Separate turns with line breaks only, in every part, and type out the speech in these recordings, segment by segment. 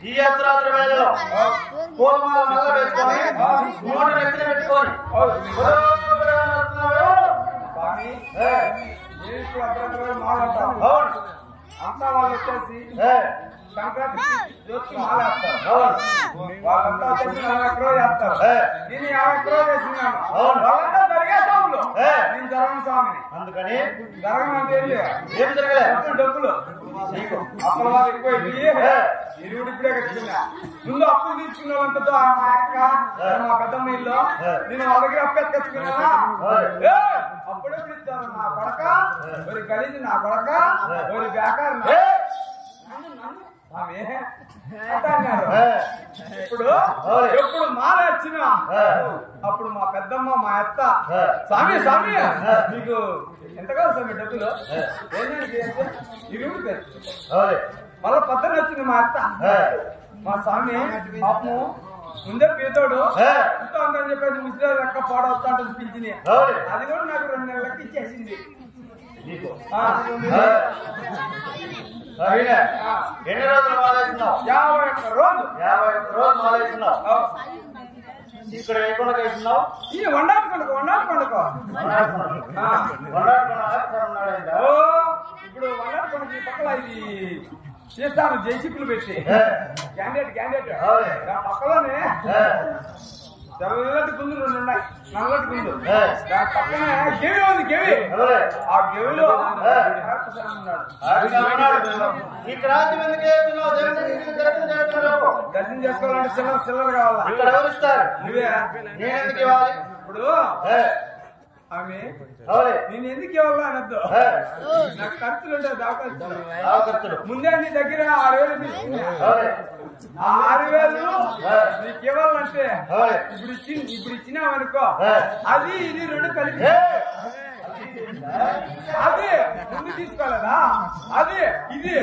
ఈ యాత్రాత్ర వేళలో పూలమాల మల్ల వేసుకొని మూట నెత్తిన పెట్టుకొని
అంతా వాళ్ళు వచ్చేసి సంక్రాంతి జ్యోతి మాల వేస్తారు. వాళ్ళంతా వచ్చేసి 40 రోజులు వేస్తారు. నేను 50 రోజులు వేసినాను. వాళ్ళంతా జరిగే స్వాములు, నేను జరగని స్వామిని.
అందుకని
జరగని అంటే
ఏం జరగలే
డబ్బులు అప్పుల వాళ్ళు ఎక్కువ ఇరువుడు ఇప్పుడే కట్టుకున్నా. ముందు అప్పులు తీసుకున్న వాళ్ళంతా మా అక్క మా పెద్దమ్మ ఇల్లు నేను వాళ్ళ దగ్గర అప్పు ఎత్తుకొచ్చుకున్నానా అప్పుడెప్పుడు ఇచ్చాను నా కొడక ఒక గలీజు నా కొడక ఒక వ్యాపారం ఇప్పుడు ఎప్పుడు మాల వచ్చినా అప్పుడు మా పెద్దమ్మ మా అత్త స్వామి స్వామి మీకు ఎంత కావాలి స్వామి డబ్బులు ఇరువుడు మళ్ళా పద్దన వచ్చింది మా అత్త మా స్వామి పాపము ముందే పీతోడు ఎంతో అందని చెప్పేసి ముస్లిం లెక్క పాడవుతా ఉంటుంది పింఛని అది కూడా నాకు 2 నెలలకి ఇచ్చేసింది.
ఎన్ని రోజులు మాలేస్తున్నావు?
51 రోజు.
51 రోజులు మాలేస్తున్నావు. ఇక్కడ ఏ కొండకు వేస్తున్నావు?
ఈ వండాలి పండుగ ఇప్పుడు వండాలి పండుగ పక్కల ఇది చేస్తాను జేసీపీలు పెట్టి క్యాండిడేట్ పక్కలోనే తెల్లటి గుండు 2 ఉన్నాయి, నల్లటి గుండు దాని పక్కనే గెవి ఉంది. గెవి ఆ గెవిలో దర్శనం చేసుకోవాలంటే చిల్లర కావాలా?
ఇక్కడ ఎవరిస్తారు?
నువ్వే.
నేను ఎందుకు ఇవ్వాలి?
ఇప్పుడు ఆమె నేను ఎందుకు ఇవ్వాలా అనొద్దు, నాకు ఖర్చులు ఉంటాయి దాఖలు. ముందే నీ దగ్గర 6,000 తీసుకున్నా. ఆ 6,000 నీకు ఇవ్వాలంటే ఇప్పుడు ఇచ్చినావనుకో అది ఇది 2 కలిపి అది ముందు తీసుకోలేదా అది ఇది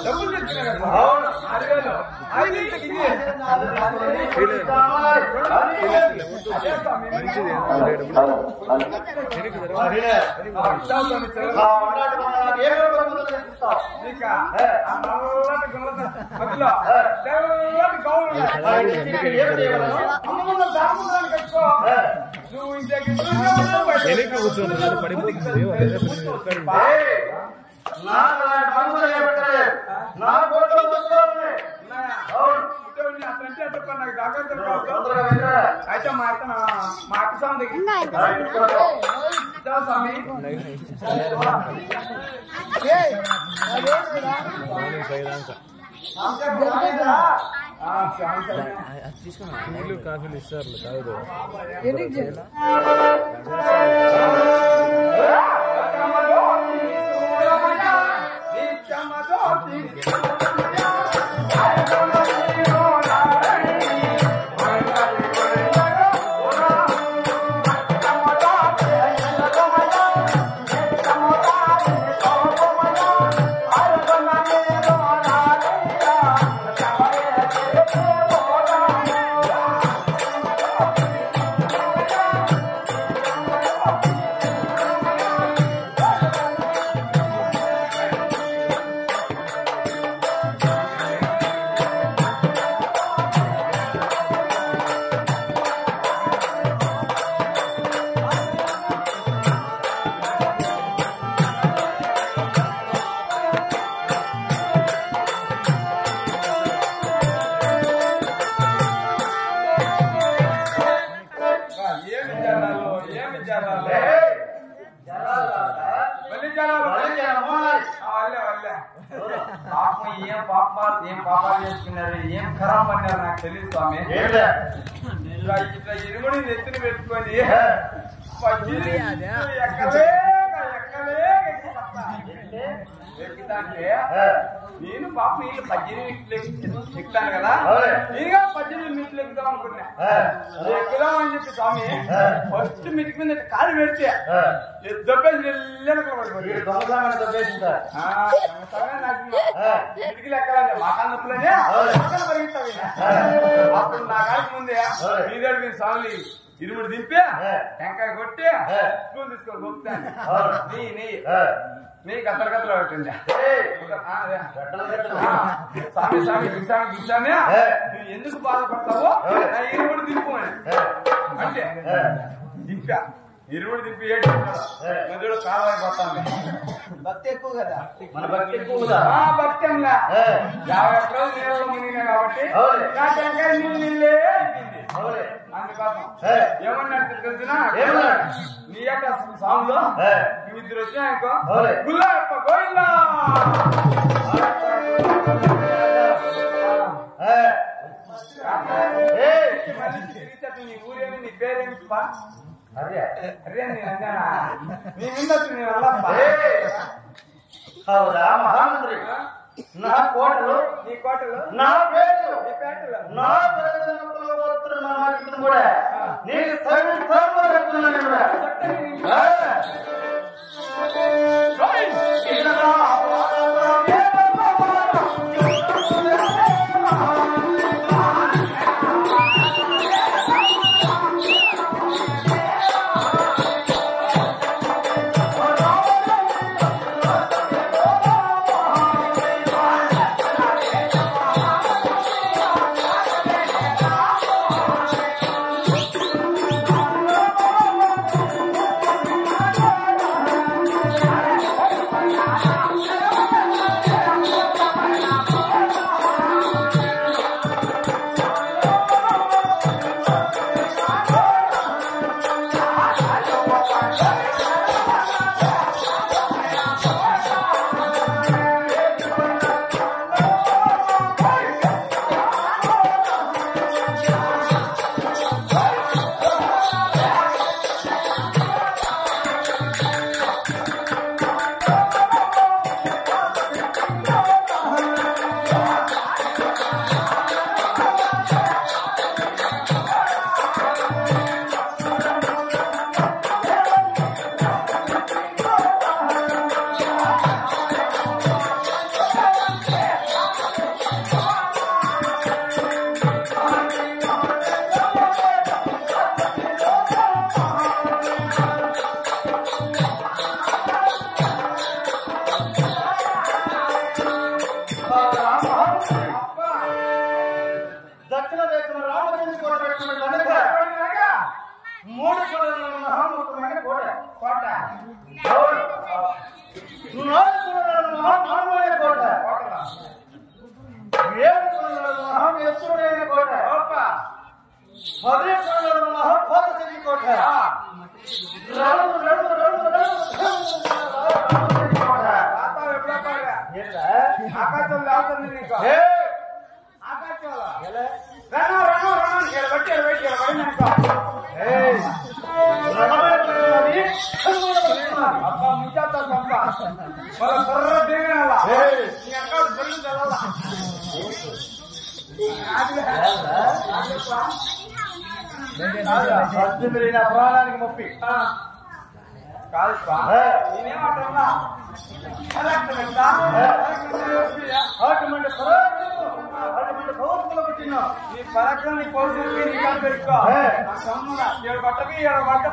డబ్బులు తెచ్చిన కదా 6,000 అది ఇది
కూర్చోండి పడిపోతుంది.
అయితే మా అక్క స్వామి
తీసుకున్నా కాఫీలు ఇస్తారు కాదు. ఏం పాపాలు చేసుకున్నారు, ఏం ఖరాబ్ అన్నారు నాకు తెలియదు స్వామి.
ఇట్లా ఇరుముడి నెత్తిని పెట్టుకొని పచ్చిని ఎక్కలే ఎక్కుతాంటే నేను పాప నీళ్ళు 18 ఎక్కుతాను కదా ఇంకా 18 మెట్లు ఎక్కుదాం అనుకున్నా ఎక్కుదాం అని చెప్పి స్వామి ఫస్ట్ మెట్టు మీద కాలు పెడితే దొబ్బేసి ఇటుకలు ఎక్కాలంటే మా కాళ్ళ నొప్పులనే పరిగెత్తావి అప్పుడు నా కాలికి ముందే మీదేడు మీద స్వామి ఇరుముడు దింపి టెంకాయ కొట్టి స్పూన్ తీసుకొని గొప్పుతాను నీ గత్తర గత్తలో పెట్టింది స్వామి స్వామి గిచ్చామే నువ్వు ఎందుకు బాధపడతావో నా ఇరుముడు దింపు అంటే దింపా ఇరుముడు దింపి ఏడు కాలవాయి పోతాను
భక్తి ఎక్కువ కదా మన భక్తి ఎక్కువ కదా
భక్తి 50 రోజులు నీళ్ళలో మునిగినా కాబట్టి నా టెంకాయ నీళ్ళే అయిపోయింది అందుకోసం ఏమన్నాడు తెలిసినా నీ యొక్క సాంగ్లో ఇద్దరు వచ్చినాయనుకో గుల్లప్ప గోయిందా నీ ఊరేమి నీ పేరేమి అరే నేను నీ మీద నేను అల్లప్ప
అవురా మహామంత్రి నా కోటలు
నీ కోటలు
నా పేరు
నీ పేటలు
నా కూడా నీకు చెప్తున్నాను ప్రాణానికి మొప్పి కాదు నేనేమంటున్నా నీ పరాక్రమం నీ పౌరుషం నీ కాదు పెట్టుకో బట్టకి 7 బట్ట